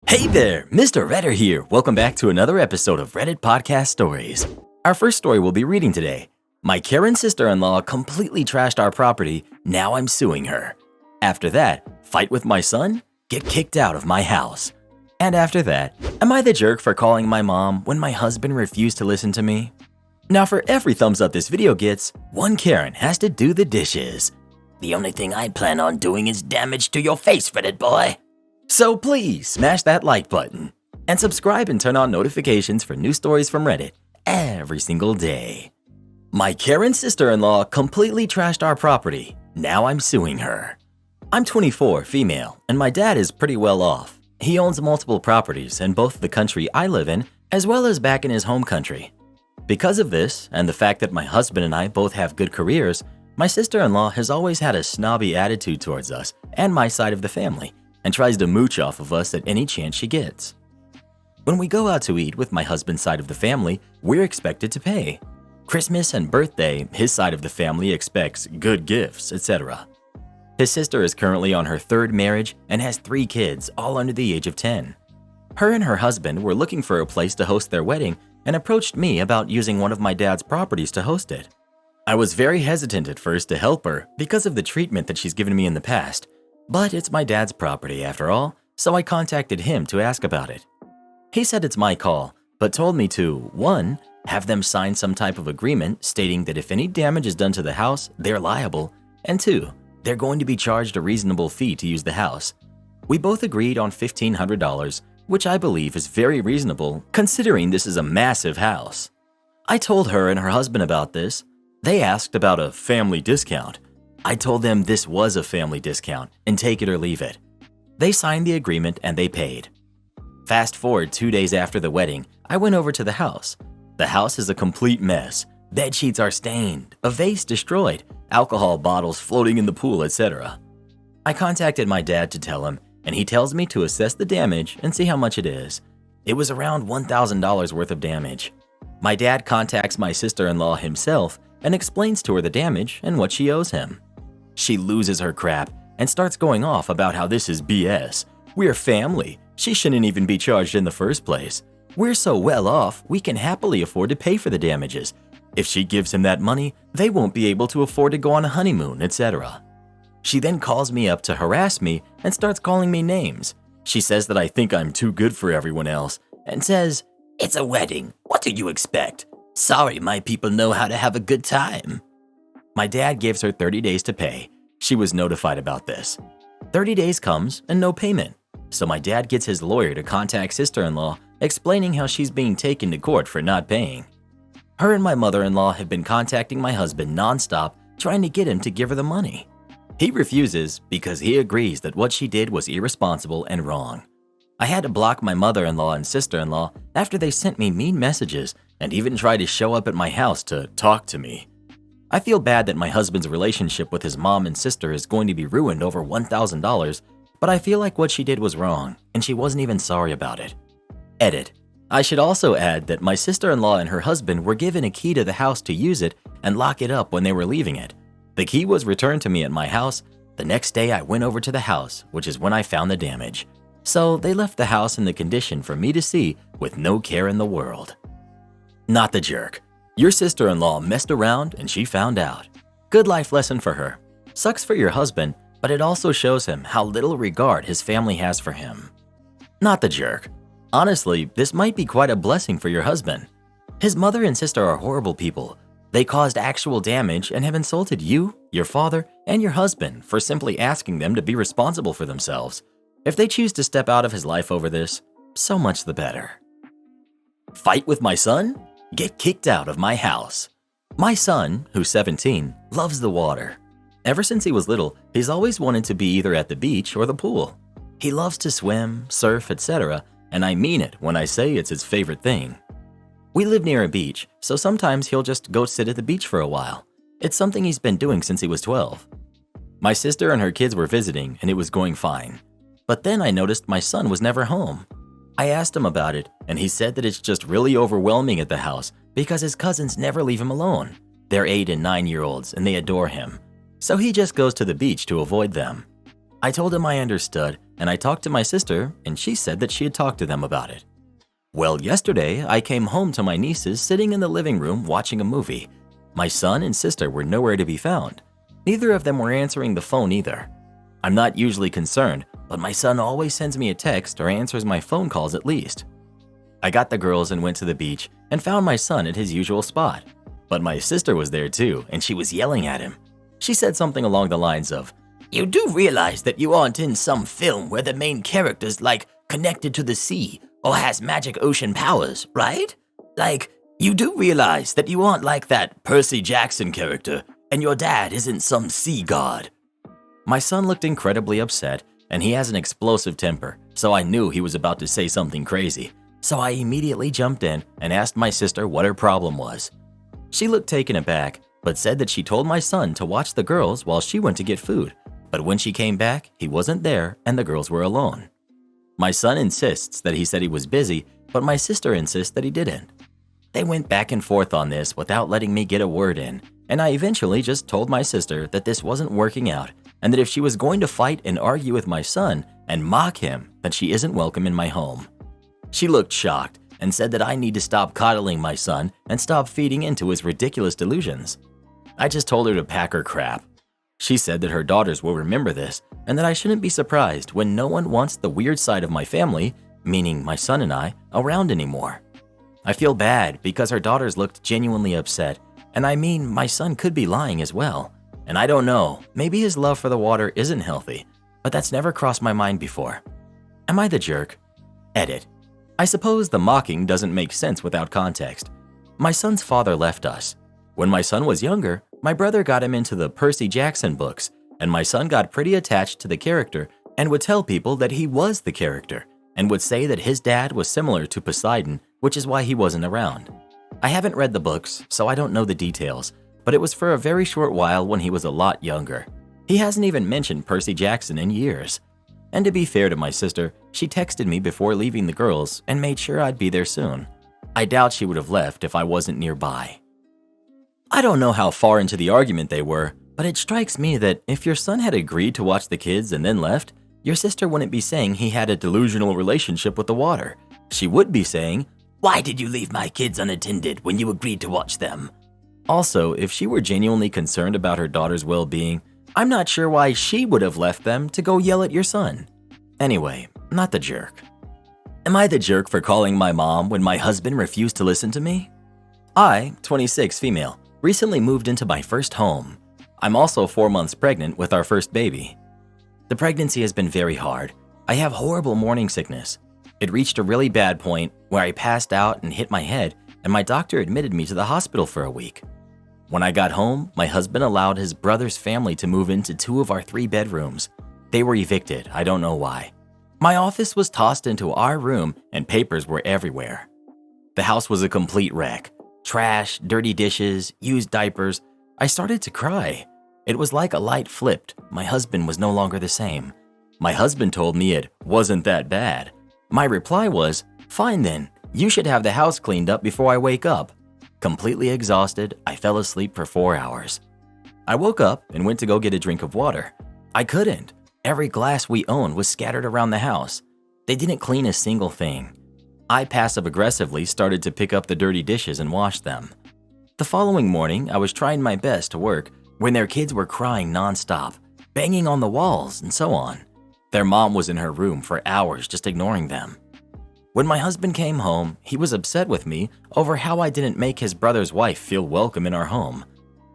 Hey there, Mr. Redder here. Welcome back to another episode of Reddit Podcast Stories. Our first story we'll be reading today. My Karen sister-in-law completely trashed our property. Now I'm suing her. After that, fight with my son, get kicked out of my house. And after that, am I the jerk for calling my mom when my husband refused to listen to me? Now for every thumbs up this video gets, one Karen has to do the dishes. The only thing I plan on doing is damage to your face, Reddit boy. So please smash that like button and subscribe and turn on notifications for new stories from Reddit every single day. My Karen sister-in-law completely trashed our property. Now I'm suing her. I'm 24, female, and my dad is pretty well off. He owns multiple properties in both the country I live in as well as back in his home country. Because of this and the fact that my husband and I both have good careers, my sister-in-law has always had a snobby attitude towards us and my side of the family, and tries to mooch off of us at any chance she gets. When we go out to eat with my husband's side of the family, we're expected to pay. Christmas and birthday, his side of the family expects good gifts, etc. His sister is currently on her third marriage and has 3 kids, all under the age of 10. Her and her husband were looking for a place to host their wedding and approached me about using one of my dad's properties to host it. I was very hesitant at first to help her because of the treatment that she's given me in the past, but it's my dad's property after all, so I contacted him to ask about it. He said it's my call, but told me to, 1, have them sign some type of agreement stating that if any damage is done to the house, they're liable, and 2, they're going to be charged a reasonable fee to use the house. We both agreed on $1,500, which I believe is very reasonable considering this is a massive house. I told her and her husband about this. They asked about a family discount. I told them this was a family discount and take it or leave it. They signed the agreement and they paid. Fast forward 2 days after the wedding, I went over to the house. The house is a complete mess. Bed sheets are stained, a vase destroyed, alcohol bottles floating in the pool, etc. I contacted my dad to tell him, and he tells me to assess the damage and see how much it is. It was around $1,000 worth of damage. My dad contacts my sister-in-law himself and explains to her the damage and what she owes him. She loses her crap and starts going off about how this is BS. We're family. She shouldn't even be charged in the first place. We're so well off, we can happily afford to pay for the damages. If she gives him that money, they won't be able to afford to go on a honeymoon, etc. She then calls me up to harass me and starts calling me names. She says that I think I'm too good for everyone else and says, "It's a wedding. What do you expect? Sorry, my people know how to have a good time." My dad gives her 30 days to pay. She was notified about this. 30 days comes and no payment. So my dad gets his lawyer to contact sister-in-law, explaining how she's being taken to court for not paying. Her and my mother-in-law have been contacting my husband nonstop, trying to get him to give her the money. He refuses because he agrees that what she did was irresponsible and wrong. I had to block my mother-in-law and sister-in-law after they sent me mean messages and even tried to show up at my house to talk to me. I feel bad that my husband's relationship with his mom and sister is going to be ruined over $1,000, but I feel like what she did was wrong, and she wasn't even sorry about it. Edit. I should also add that my sister-in-law and her husband were given a key to the house to use it and lock it up when they were leaving it. The key was returned to me at my house. The next day I went over to the house, which is when I found the damage. So they left the house in the condition for me to see with no care in the world. Not the jerk. Your sister-in-law messed around and she found out. Good life lesson for her. Sucks for your husband, but it also shows him how little regard his family has for him. Not the jerk. Honestly, this might be quite a blessing for your husband. His mother and sister are horrible people. They caused actual damage and have insulted you, your father, and your husband for simply asking them to be responsible for themselves. If they choose to step out of his life over this, so much the better. Fight with my son? Get kicked out of my house. My son, who's 17, loves the water. Ever since he was little, he's always wanted to be either at the beach or the pool. He loves to swim, surf, etc., and I mean it when I say it's his favorite thing. We live near a beach, so sometimes he'll just go sit at the beach for a while. It's something he's been doing since he was 12. My sister and her kids were visiting and it was going fine. But then I noticed my son was never home. I asked him about it and he said that it's just really overwhelming at the house because his cousins never leave him alone. They're 8 and 9-year-olds and they adore him. So he just goes to the beach to avoid them. I told him I understood, and I talked to my sister, and she said that she had talked to them about it. Well, yesterday, I came home to my nieces sitting in the living room watching a movie. My son and sister were nowhere to be found. Neither of them were answering the phone either. I'm not usually concerned, but my son always sends me a text or answers my phone calls at least. I got the girls and went to the beach and found my son at his usual spot. But my sister was there too, and she was yelling at him. She said something along the lines of, "You do realize that you aren't in some film where the main character's like connected to the sea or has magic ocean powers, right? Like, you do realize that you aren't like that Percy Jackson character and your dad isn't some sea god." My son looked incredibly upset, and he has an explosive temper, so I knew he was about to say something crazy. So I immediately jumped in and asked my sister what her problem was. She looked taken aback, but said that she told my son to watch the girls while she went to get food. But when she came back, he wasn't there and the girls were alone. My son insists that he said he was busy, but my sister insists that he didn't. They went back and forth on this without letting me get a word in, and I eventually just told my sister that this wasn't working out and that if she was going to fight and argue with my son and mock him, then she isn't welcome in my home. She looked shocked and said that I need to stop coddling my son and stop feeding into his ridiculous delusions. I just told her to pack her crap. She said that her daughters will remember this and that I shouldn't be surprised when no one wants the weird side of my family, meaning my son and I, around anymore. I feel bad because her daughters looked genuinely upset, and I mean my son could be lying as well. And I don't know, maybe his love for the water isn't healthy, but that's never crossed my mind before. Am I the jerk? Edit. I suppose the mocking doesn't make sense without context. My son's father left us. When my son was younger, my brother got him into the Percy Jackson books, and my son got pretty attached to the character and would tell people that he was the character, and would say that his dad was similar to Poseidon, which is why he wasn't around. I haven't read the books, so I don't know the details, but it was for a very short while when he was a lot younger. He hasn't even mentioned Percy Jackson in years. And to be fair to my sister, she texted me before leaving the girls and made sure I'd be there soon. I doubt she would have left if I wasn't nearby. I don't know how far into the argument they were, but it strikes me that if your son had agreed to watch the kids and then left, your sister wouldn't be saying he had a delusional relationship with the water. She would be saying, "Why did you leave my kids unattended when you agreed to watch them?" Also, if she were genuinely concerned about her daughter's well-being, I'm not sure why she would have left them to go yell at your son. Anyway, not the jerk. Am I the jerk for calling my mom when my husband refused to listen to me? I, 26 female, recently moved into my first home. I'm also 4 months pregnant with our first baby. The pregnancy has been very hard. I have horrible morning sickness. It reached a really bad point where I passed out and hit my head, and my doctor admitted me to the hospital for a week. When I got home, my husband allowed his brother's family to move into 2 of our 3 bedrooms. They were evicted, I don't know why. My office was tossed into our room and papers were everywhere. The house was a complete wreck. Trash, dirty dishes, used diapers. I started to cry. It was like a light flipped. My husband was no longer the same. My husband told me it wasn't that bad. My reply was, "Fine then, you should have the house cleaned up before I wake up." Completely exhausted, I fell asleep for 4 hours. I woke up and went to go get a drink of water. I couldn't. Every glass we owned was scattered around the house. They didn't clean a single thing. I passive-aggressively started to pick up the dirty dishes and wash them. The following morning, I was trying my best to work when their kids were crying nonstop, banging on the walls, and so on. Their mom was in her room for hours just ignoring them. When my husband came home, he was upset with me over how I didn't make his brother's wife feel welcome in our home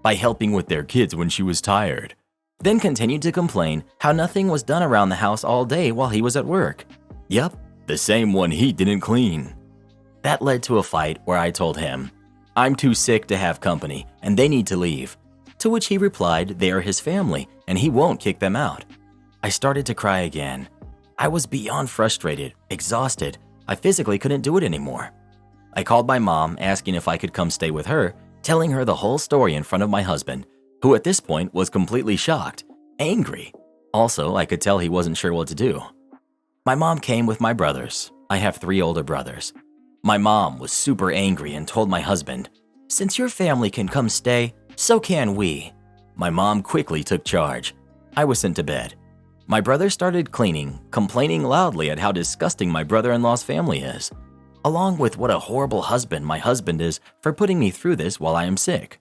by helping with their kids when she was tired. Then continued to complain how nothing was done around the house all day while he was at work. Yup, the same one he didn't clean. That led to a fight where I told him, "I'm too sick to have company and they need to leave." To which he replied they are his family and he won't kick them out. I started to cry again. I was beyond frustrated, exhausted. I physically couldn't do it anymore. I called my mom asking if I could come stay with her, telling her the whole story in front of my husband, who at this point was completely shocked, angry. Also, I could tell he wasn't sure what to do. My mom came with my brothers. I have 3 older brothers. My mom was super angry and told my husband, "Since your family can come stay, so can we." My mom quickly took charge. I was sent to bed. My brother started cleaning, complaining loudly at how disgusting my brother-in-law's family is, along with what a horrible husband my husband is for putting me through this while I am sick.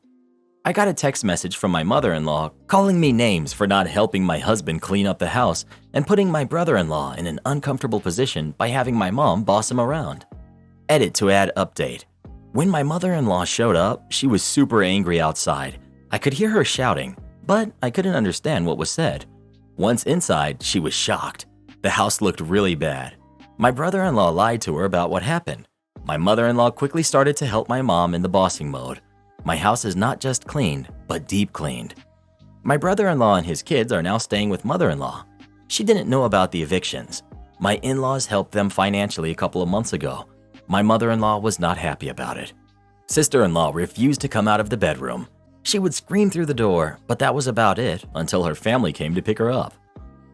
I got a text message from my mother-in-law calling me names for not helping my husband clean up the house and putting my brother-in-law in an uncomfortable position by having my mom boss him around. Edit to add update. When my mother-in-law showed up, she was super angry outside. I could hear her shouting, but I couldn't understand what was said. Once inside, she was shocked. The house looked really bad. My brother-in-law lied to her about what happened. My mother-in-law quickly started to help my mom in the bossing mode. My house is not just cleaned, but deep cleaned. My brother-in-law and his kids are now staying with mother-in-law. She didn't know about the evictions. My in-laws helped them financially a couple of months ago. My mother-in-law was not happy about it. Sister-in-law refused to come out of the bedroom. She would scream through the door, but that was about it until her family came to pick her up.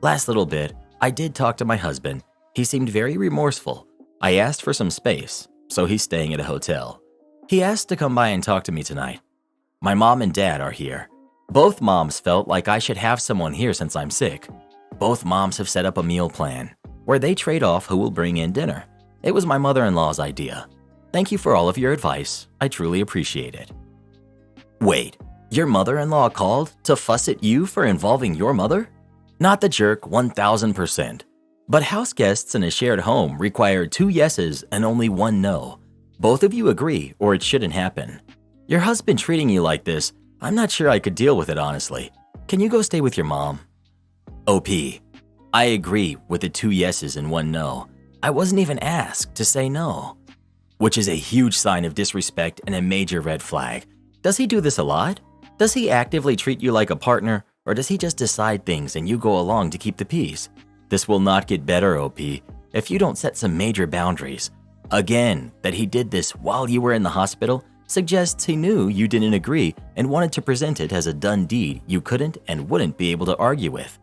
Last little bit, I did talk to my husband. He seemed very remorseful. I asked for some space, so he's staying at a hotel. He asked to come by and talk to me tonight. My mom and dad are here. Both moms felt like I should have someone here since I'm sick. Both moms have set up a meal plan, where they trade off who will bring in dinner. It was my mother-in-law's idea. Thank you for all of your advice. I truly appreciate it. Wait, your mother-in-law called to fuss at you for involving your mother? Not the jerk 1000%. But house guests in a shared home require 2 yeses and only 1 no. Both of you agree or it shouldn't happen. Your husband treating you like this, I'm not sure I could deal with it honestly. Can you go stay with your mom? OP, I agree with the 2 yeses and 1 no. I wasn't even asked to say no, which is a huge sign of disrespect and a major red flag. Does he do this a lot? Does he actively treat you like a partner, or does he just decide things and you go along to keep the peace? This will not get better, OP, if you don't set some major boundaries. Again, that he did this while you were in the hospital suggests he knew you didn't agree and wanted to present it as a done deed you couldn't and wouldn't be able to argue with.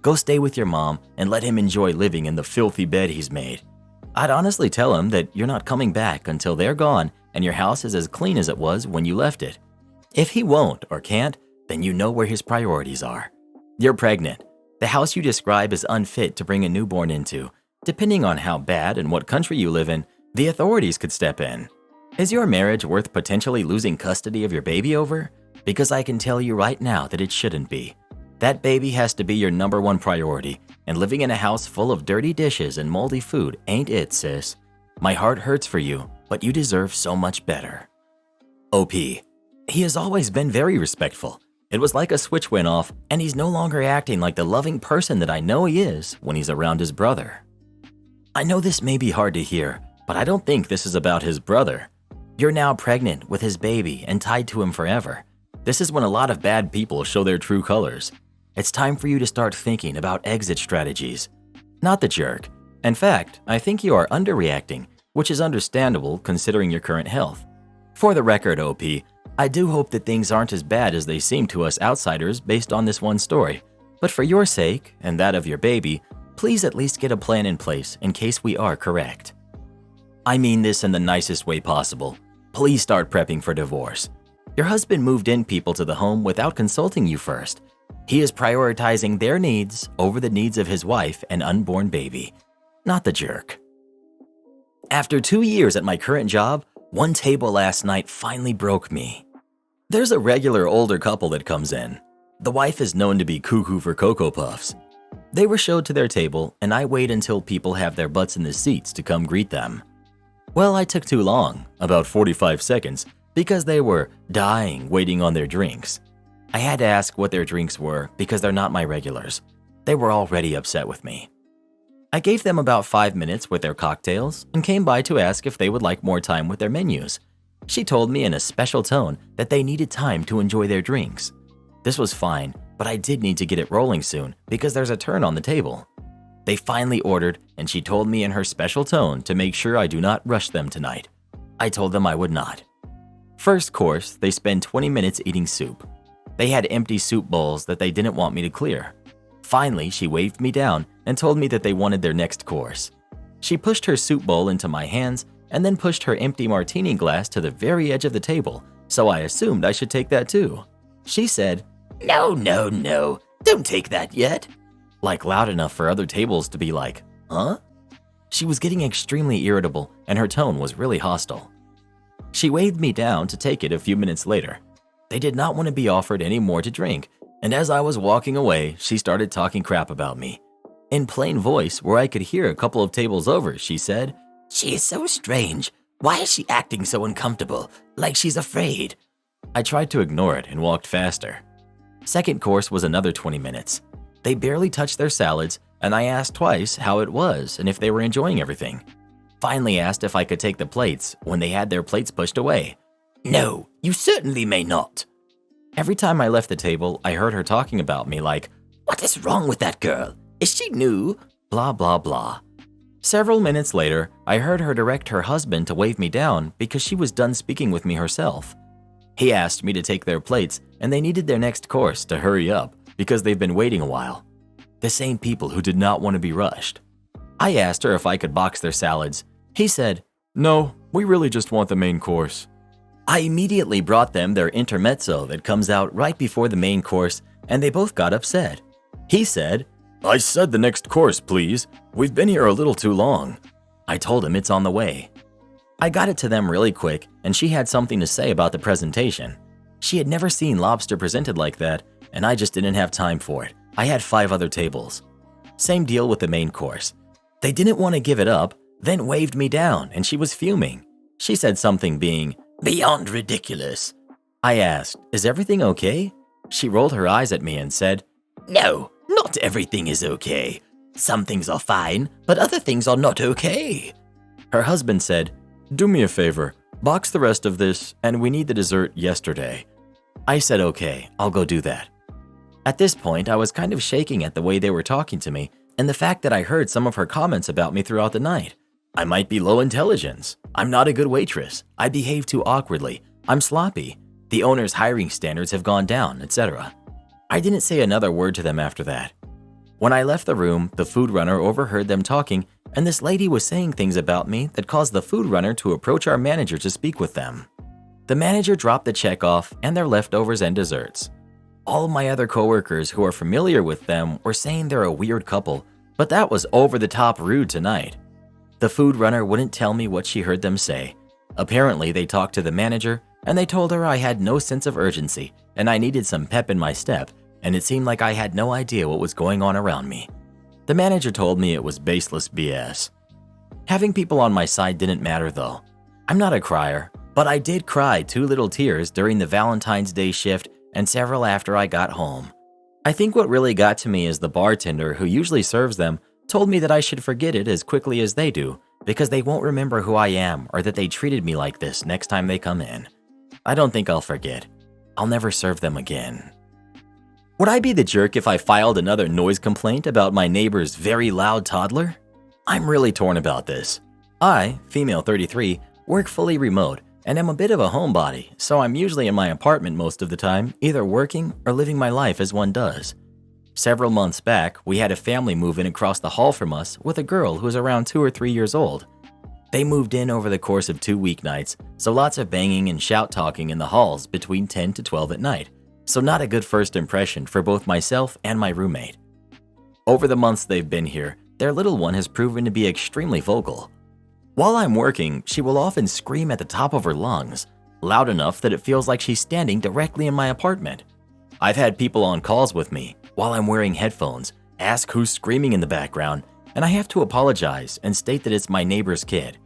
Go stay with your mom and let him enjoy living in the filthy bed he's made. I'd honestly tell him that you're not coming back until they're gone and your house is as clean as it was when you left it. If he won't or can't, then you know where his priorities are. You're pregnant. The house you describe is unfit to bring a newborn into. Depending on how bad and what country you live in, the authorities could step in. Is your marriage worth potentially losing custody of your baby over? Because I can tell you right now that it shouldn't be. That baby has to be your #1 priority, and living in a house full of dirty dishes and moldy food ain't it, sis. My heart hurts for you, but you deserve so much better. OP, he has always been very respectful. It was like a switch went off, and he's no longer acting like the loving person that I know he is when he's around his brother. I know this may be hard to hear, but I don't think this is about his brother. You're now pregnant with his baby and tied to him forever. This is when a lot of bad people show their true colors. It's time for you to start thinking about exit strategies. Not the jerk. In fact, I think you are underreacting, which is understandable considering your current health. For the record, OP, I do hope that things aren't as bad as they seem to us outsiders based on this one story. But for your sake, and that of your baby, please at least get a plan in place in case we are correct. I mean this in the nicest way possible. Please start prepping for divorce. Your husband moved in people to the home without consulting you first. He is prioritizing their needs over the needs of his wife and unborn baby. Not the jerk. After 2 years at my current job, one table last night finally broke me. There's a regular older couple that comes in. The wife is known to be cuckoo for Cocoa Puffs. They were showed to their table, and I wait until people have their butts in the seats to come greet them. Well, I took too long, about 45 seconds, because they were dying waiting on their drinks. I had to ask what their drinks were because they're not my regulars. They were already upset with me. I gave them about 5 minutes with their cocktails and came by to ask if they would like more time with their menus. She told me in a special tone that they needed time to enjoy their drinks. This was fine, but I did need to get it rolling soon because there's a turn on the table. They finally ordered, and she told me in her special tone to make sure I do not rush them tonight. I told them I would not. First course, they spent 20 minutes eating soup. They had empty soup bowls that they didn't want me to clear. Finally, she waved me down and told me that they wanted their next course. She pushed her soup bowl into my hands and then pushed her empty martini glass to the very edge of the table, so I assumed I should take that too. She said, "No, don't take that yet." like loud enough for other tables to be like, huh? She was getting extremely irritable and her tone was really hostile. She waved me down to take it a few minutes later. They did not want to be offered any more to drink, and as I was walking away, she started talking crap about me. In plain voice, where I could hear a couple of tables over, she said, "She is so strange. Why is she acting so uncomfortable, like she's afraid?" I tried to ignore it and walked faster. Second course was another 20 minutes. They barely touched their salads, and I asked twice how it was and if they were enjoying everything. Finally asked if I could take the plates when they had their plates pushed away. "No, you certainly may not." Every time I left the table, I heard her talking about me like, "What is wrong with that girl? Is she new?" Blah, blah, blah. Several minutes later, I heard her direct her husband to wave me down because she was done speaking with me herself. He asked me to take their plates, and they needed their next course to hurry up because they've been waiting a while. The same people who did not want to be rushed. I asked her if I could box their salads. He said, "No, we really just want the main course." I immediately brought them their intermezzo that comes out right before the main course, and they both got upset. He said, "I said the next course, please. We've been here a little too long." I told him it's on the way. I got it to them really quick, and she had something to say about the presentation. She had never seen lobster presented like that, and I just didn't have time for it. I had 5 other tables. Same deal with the main course. They didn't want to give it up, then waved me down, and she was fuming. She said something being beyond ridiculous. I asked, "Is everything okay?" She rolled her eyes at me and said, "No, not everything is okay. Some things are fine, but other things are not okay." Her husband said, "Do me a favor, box the rest of this, and we need the dessert yesterday." I said, "Okay, I'll go do that." At this point, I was kind of shaking at the way they were talking to me and the fact that I heard some of her comments about me throughout the night. I might be low intelligence. I'm not a good waitress. I behave too awkwardly. I'm sloppy. The owner's hiring standards have gone down, etc. I didn't say another word to them after that. When I left the room, the food runner overheard them talking, and this lady was saying things about me that caused the food runner to approach our manager to speak with them. The manager dropped the check off and their leftovers and desserts. All of my other coworkers who are familiar with them were saying they're a weird couple, but that was over the top rude tonight. The food runner wouldn't tell me what she heard them say. Apparently, they talked to the manager, and they told her I had no sense of urgency and I needed some pep in my step, and it seemed like I had no idea what was going on around me. The manager told me it was baseless BS. Having people on my side didn't matter though. I'm not a crier, but I did cry 2 little tears during the Valentine's Day shift and several after I got home. I think what really got to me is the bartender who usually serves them told me that I should forget it as quickly as they do because they won't remember who I am or that they treated me like this next time they come in. I don't think I'll forget. I'll never serve them again. Would I be the jerk if I filed another noise complaint about my neighbor's very loud toddler? I'm really torn about this. I, female 33, work fully remote and am a bit of a homebody, so I'm usually in my apartment most of the time, either working or living my life as one does. Several months back, we had a family move in across the hall from us with a girl who was around 2 or 3 years old. They moved in over the course of 2 weeknights, so lots of banging and shout-talking in the halls between 10 to 12 at night, so not a good first impression for both myself and my roommate. Over the months they've been here, their little one has proven to be extremely vocal. While I'm working, she will often scream at the top of her lungs, loud enough that it feels like she's standing directly in my apartment. I've had people on calls with me, while I'm wearing headphones, ask who's screaming in the background, and I have to apologize and state that it's my neighbor's kid.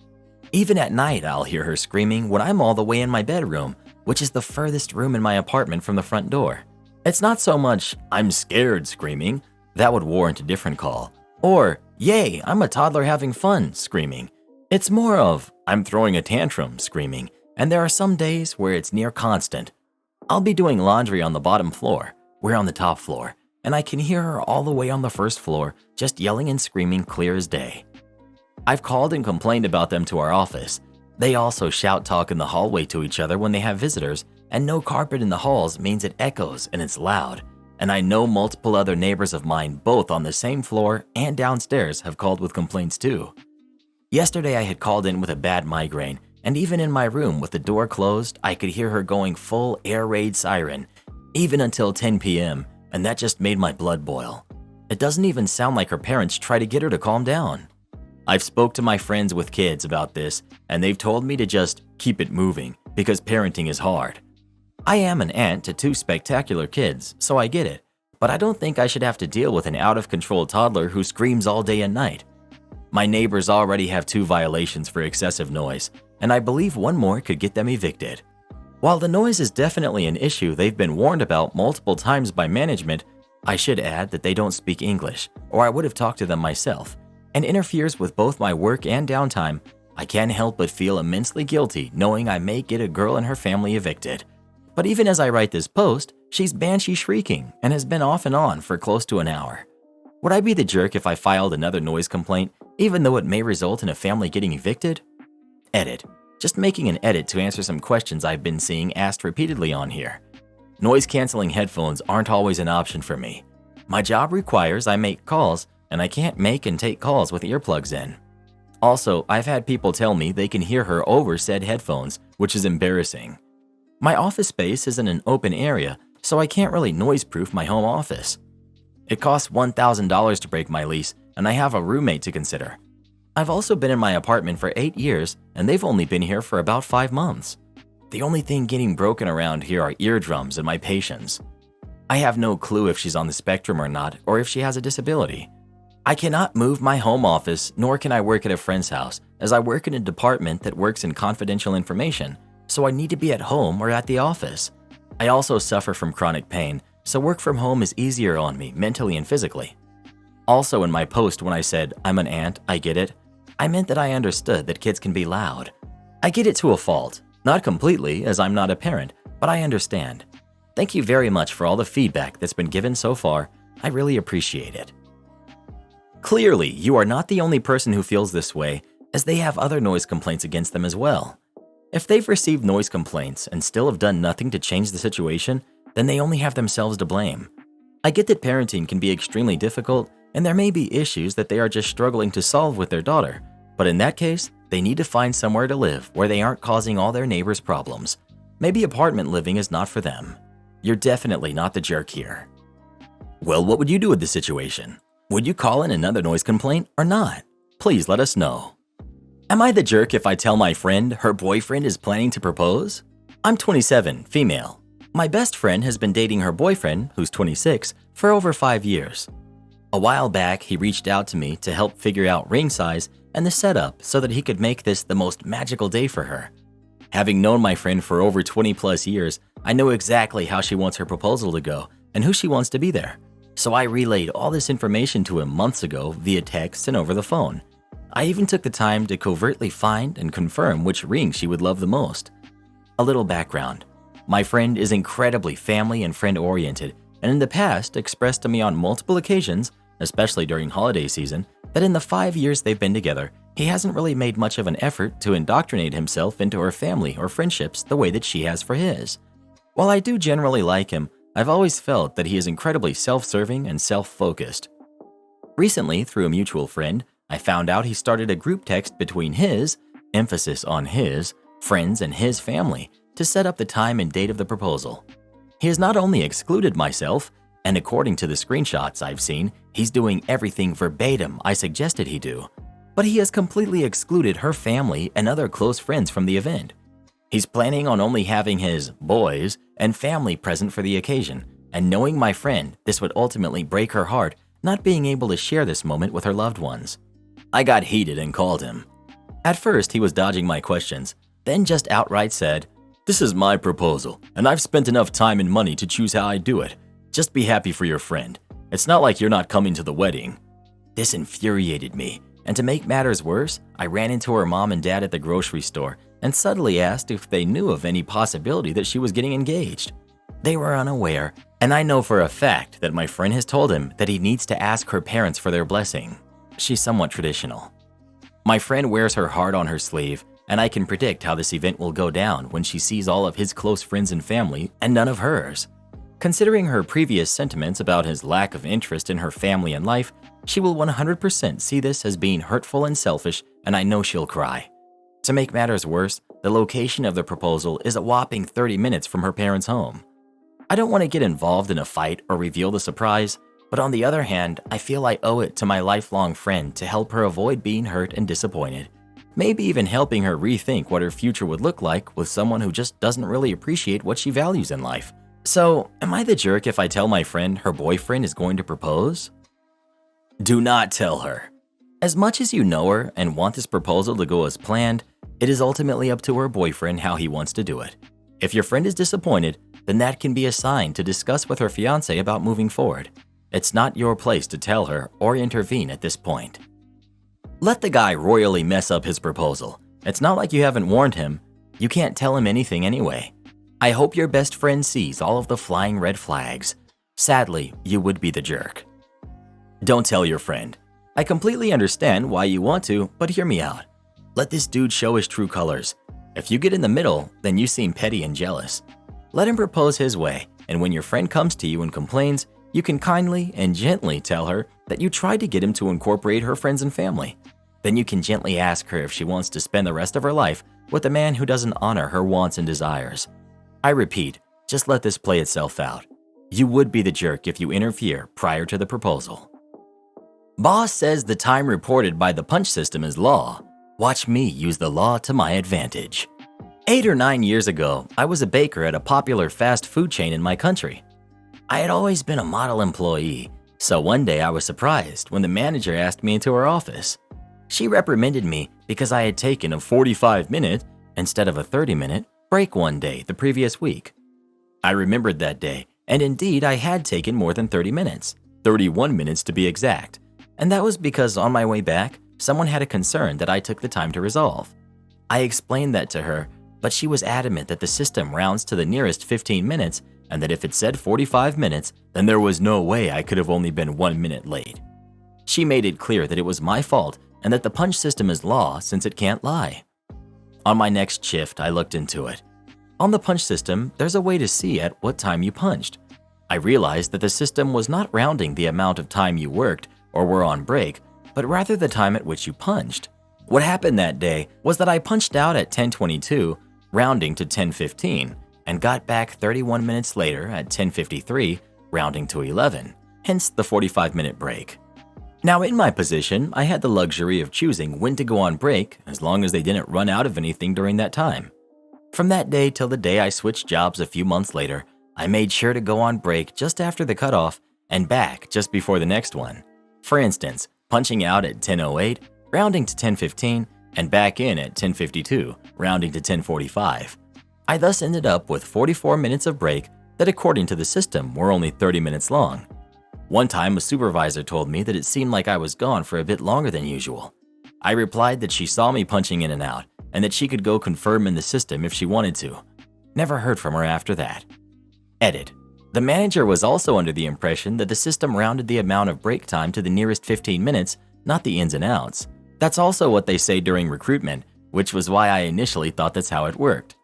Even at night, I'll hear her screaming when I'm all the way in my bedroom, which is the furthest room in my apartment from the front door. It's not so much, "I'm scared" screaming, that would warrant a different call, or, "Yay, I'm a toddler having fun" screaming. It's more of, "I'm throwing a tantrum" screaming, and there are some days where it's near constant. I'll be doing laundry on the bottom floor, we're on the top floor, and I can hear her all the way on the first floor, just yelling and screaming clear as day. I've called and complained about them to our office. They also shout talk in the hallway to each other when they have visitors, and no carpet in the halls means it echoes and it's loud. And I know multiple other neighbors of mine, both on the same floor and downstairs, have called with complaints too. Yesterday I had called in with a bad migraine, and even in my room with the door closed, I could hear her going full air raid siren, even until 10 p.m., and that just made my blood boil. It doesn't even sound like her parents try to get her to calm down. I've spoke to my friends with kids about this, and they've told me to just keep it moving because parenting is hard. I am an aunt to 2 spectacular kids, so I get it, but I don't think I should have to deal with an out-of-control toddler who screams all day and night. My neighbors already have 2 violations for excessive noise, and I believe one more could get them evicted. While the noise is definitely an issue they've been warned about multiple times by management, I should add that they don't speak English, or I would have talked to them myself, and interferes with both my work and downtime. I can't help but feel immensely guilty knowing I may get a girl and her family evicted. But even as I write this post, she's banshee shrieking and has been off and on for close to an hour. Would I be the jerk if I filed another noise complaint, even though it may result in a family getting evicted? Edit. Just making an edit to answer some questions I've been seeing asked repeatedly on here. Noise-canceling headphones aren't always an option for me. My job requires I make calls, and I can't make and take calls with earplugs in. Also, I've had people tell me they can hear her over said headphones, which is embarrassing. My office space is in an open area, so I can't really noise-proof my home office. It costs $1,000 to break my lease, and I have a roommate to consider. I've also been in my apartment for 8 years, and they've only been here for about 5 months. The only thing getting broken around here are eardrums and my patience. I have no clue if she's on the spectrum or not, or if she has a disability. I cannot move my home office, nor can I work at a friend's house, as I work in a department that works in confidential information, so I need to be at home or at the office. I also suffer from chronic pain, so work from home is easier on me mentally and physically. Also in my post when I said, I'm an aunt, I get it, I meant that I understood that kids can be loud. I get it to a fault, not completely as I'm not a parent, but I understand. Thank you very much for all the feedback that's been given so far. I really appreciate it. Clearly, you are not the only person who feels this way, as they have other noise complaints against them as well. If they've received noise complaints and still have done nothing to change the situation, then they only have themselves to blame. I get that parenting can be extremely difficult, and there may be issues that they are just struggling to solve with their daughter, but in that case, they need to find somewhere to live where they aren't causing all their neighbors problems. Maybe apartment living is not for them. You're definitely not the jerk here. Well, what would you do with this situation? Would you call in another noise complaint or not? Please let us know. Am I the jerk if I tell my friend her boyfriend is planning to propose? I'm 27, female. My best friend has been dating her boyfriend, who's 26, for over 5 years. A while back, he reached out to me to help figure out ring size and the setup so that he could make this the most magical day for her. Having known my friend for over 20 plus years, I know exactly how she wants her proposal to go and who she wants to be there. So I relayed all this information to him months ago via text and over the phone. I even took the time to covertly find and confirm which ring she would love the most. A little background. My friend is incredibly family and friend-oriented, and in the past expressed to me on multiple occasions, especially during holiday season, that in the 5 years they've been together, he hasn't really made much of an effort to indoctrinate himself into her family or friendships the way that she has for his. While I do generally like him, I've always felt that he is incredibly self-serving and self-focused. Recently, through a mutual friend, I found out he started a group text between his, emphasis on his, friends and his family to set up the time and date of the proposal. He has not only excluded myself, and according to the screenshots I've seen, he's doing everything verbatim I suggested he do, but he has completely excluded her family and other close friends from the event. He's planning on only having his boys and family present for the occasion, and knowing my friend, this would ultimately break her heart not being able to share this moment with her loved ones. I got heated and called him. At first, he was dodging my questions, then just outright said, "This is my proposal, and I've spent enough time and money to choose how I do it. Just be happy for your friend. It's not like you're not coming to the wedding." This infuriated me, and to make matters worse, I ran into her mom and dad at the grocery store and subtly asked if they knew of any possibility that she was getting engaged. They were unaware, and I know for a fact that my friend has told him that he needs to ask her parents for their blessing. She's somewhat traditional. My friend wears her heart on her sleeve, and I can predict how this event will go down when she sees all of his close friends and family and none of hers. Considering her previous sentiments about his lack of interest in her family and life, she will 100% see this as being hurtful and selfish, and I know she'll cry. To make matters worse, the location of the proposal is a whopping 30 minutes from her parents' home. I don't want to get involved in a fight or reveal the surprise, But on the other hand, I feel I owe it to my lifelong friend to help her avoid being hurt and disappointed. Maybe even helping her rethink what her future would look like with someone who just doesn't really appreciate what she values in life. So, am I the jerk if I tell my friend her boyfriend is going to propose? Do not tell her. As much as you know her and want this proposal to go as planned, it is ultimately up to her boyfriend how he wants to do it. If your friend is disappointed, then that can be a sign to discuss with her fiancé about moving forward. It's not your place to tell her or intervene at this point. Let the guy royally mess up his proposal. It's not like you haven't warned him. You can't tell him anything anyway. I hope your best friend sees all of the flying red flags. Sadly, you would be the jerk. Don't tell your friend. I completely understand why you want to, but hear me out. Let this dude show his true colors. If you get in the middle, then you seem petty and jealous. Let him propose his way, and when your friend comes to you and complains, you can kindly and gently tell her that you tried to get him to incorporate her friends and family. Then you can gently ask her if she wants to spend the rest of her life with a man who doesn't honor her wants and desires. I repeat, just let this play itself out. You would be the jerk if you interfere prior to the proposal. Boss says the time reported by the punch system is law. Watch me use the law to my advantage. 8 or 9 years ago, I was a baker at a popular fast food chain in my country. I had always been a model employee, so one day I was surprised when the manager asked me into her office. She reprimanded me because I had taken a 45-minute instead of a 30-minute break one day the previous week. I remembered that day, and indeed I had taken more than 30 minutes, 31 minutes to be exact, and that was because on my way back, someone had a concern that I took the time to resolve. I explained that to her, but she was adamant that the system rounds to the nearest 15 minutes and that if it said 45 minutes, then there was no way I could have only been 1 minute late. She made it clear that it was my fault and that the punch system is law since it can't lie. On my next shift, I looked into it. On the punch system, there's a way to see at what time you punched. I realized that the system was not rounding the amount of time you worked or were on break, but rather the time at which you punched. What happened that day was that I punched out at 10:22, rounding to 10:15, and got back 31 minutes later at 10:53, rounding to 11, hence the 45-minute break. Now in my position, I had the luxury of choosing when to go on break as long as they didn't run out of anything during that time. From that day till the day I switched jobs a few months later, I made sure to go on break just after the cutoff and back just before the next one. For instance, punching out at 10:08, rounding to 10:15, and back in at 10:52, rounding to 10:45. I thus ended up with 44 minutes of break that according to the system were only 30 minutes long. One time a supervisor told me that it seemed like I was gone for a bit longer than usual. I replied that she saw me punching in and out and that she could go confirm in the system if she wanted to. Never heard from her after that. Edit. The manager was also under the impression that the system rounded the amount of break time to the nearest 15 minutes, not the ins and outs. That's also what they say during recruitment, which was why I initially thought that's how it worked.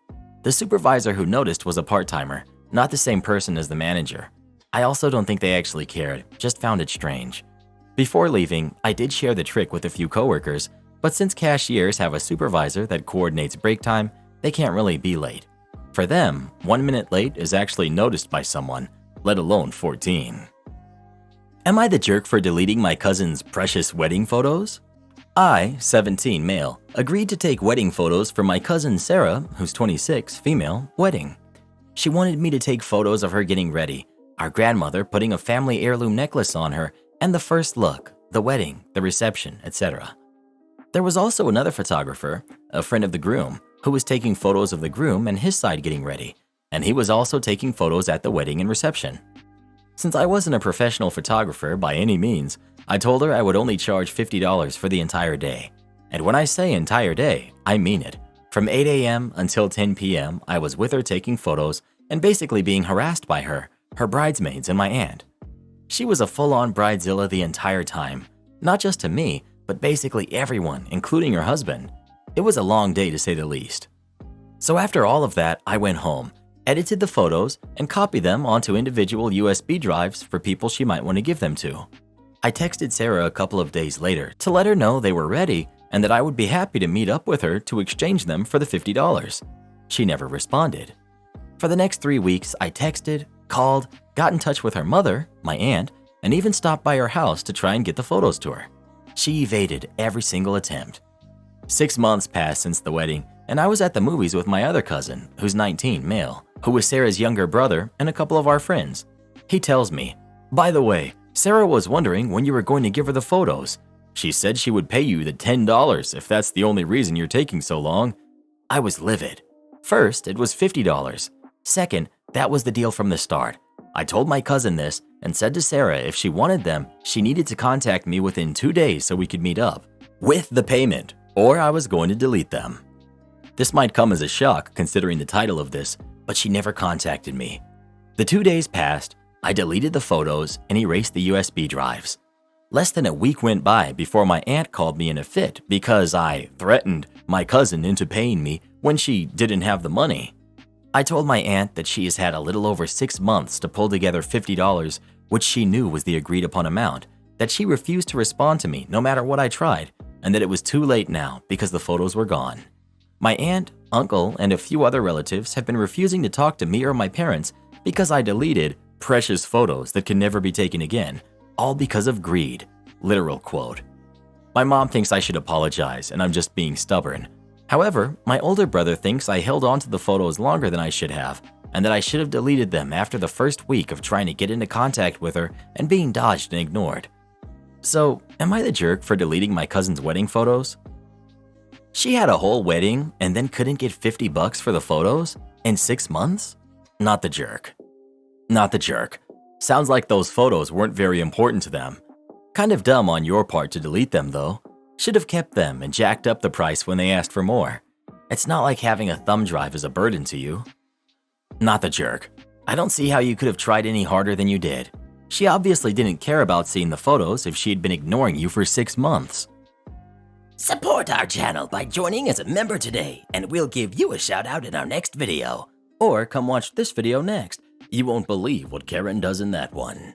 The supervisor who noticed was a part-timer, not the same person as the manager. I also don't think they actually cared, just found it strange. Before leaving, I did share the trick with a few coworkers, but since cashiers have a supervisor that coordinates break time, they can't really be late. For them, 1 minute late is actually noticed by someone, let alone 14. Am I the jerk for deleting my cousin's precious wedding photos? I, 17 male, agreed to take wedding photos for my cousin Sarah, who's 26 female, wedding. She wanted me to take photos of her getting ready, our grandmother putting a family heirloom necklace on her, and the first look, the wedding, the reception, etc. There was also another photographer, a friend of the groom, who was taking photos of the groom and his side getting ready, and he was also taking photos at the wedding and reception. Since I wasn't a professional photographer by any means, I told her I would only charge $50 for the entire day. And when I say entire day, I mean it. From 8 a.m. until 10 p.m., I was with her taking photos and basically being harassed by her bridesmaids, and my aunt. She was a full-on bridezilla the entire time, not just to me, but basically everyone, including her husband. It was a long day to say the least. So after all of that, I went home, edited the photos, and copied them onto individual USB drives for people she might want to give them to. I texted Sarah a couple of days later to let her know they were ready and that I would be happy to meet up with her to exchange them for the $50. She never responded. For the next 3 weeks, I texted, called, got in touch with her mother, my aunt, and even stopped by her house to try and get the photos to her. She evaded every single attempt. 6 months passed since the wedding, and I was at the movies with my other cousin, who's 19, male, who was Sarah's younger brother, and a couple of our friends. He tells me, "By the way, Sarah was wondering when you were going to give her the photos. She said she would pay you the $10 if that's the only reason you're taking so long." I was livid. First, it was $50. Second, that was the deal from the start. I told my cousin this and said to Sarah if she wanted them, she needed to contact me within 2 days so we could meet up with the payment, or I was going to delete them. This might come as a shock considering the title of this, but she never contacted me. The 2 days passed, I deleted the photos and erased the USB drives. Less than a week went by before my aunt called me in a fit because I threatened my cousin into paying me when she didn't have the money. I told my aunt that she has had a little over 6 months to pull together $50, which she knew was the agreed upon amount, that she refused to respond to me no matter what I tried, and that it was too late now because the photos were gone. My aunt, uncle, and a few other relatives have been refusing to talk to me or my parents because I deleted precious photos that can never be taken again, all because of greed. Literal quote. My mom thinks I should apologize and I'm just being stubborn. However, my older brother thinks I held on to the photos longer than I should have, and that I should have deleted them after the first week of trying to get into contact with her and being dodged and ignored. So, am I the jerk for deleting my cousin's wedding photos? She had a whole wedding and then couldn't get $50 for the photos in 6 months? Not the jerk. Not the jerk. Sounds like those photos weren't very important to them. Kind of dumb on your part to delete them though. Should have kept them and jacked up the price when they asked for more. It's not like having a thumb drive is a burden to you. Not the jerk. I don't see how you could have tried any harder than you did. She obviously didn't care about seeing the photos if she had been ignoring you for 6 months. Support our channel by joining as a member today, and we'll give you a shout out in our next video. Or come watch this video next. You won't believe what Karen does in that one.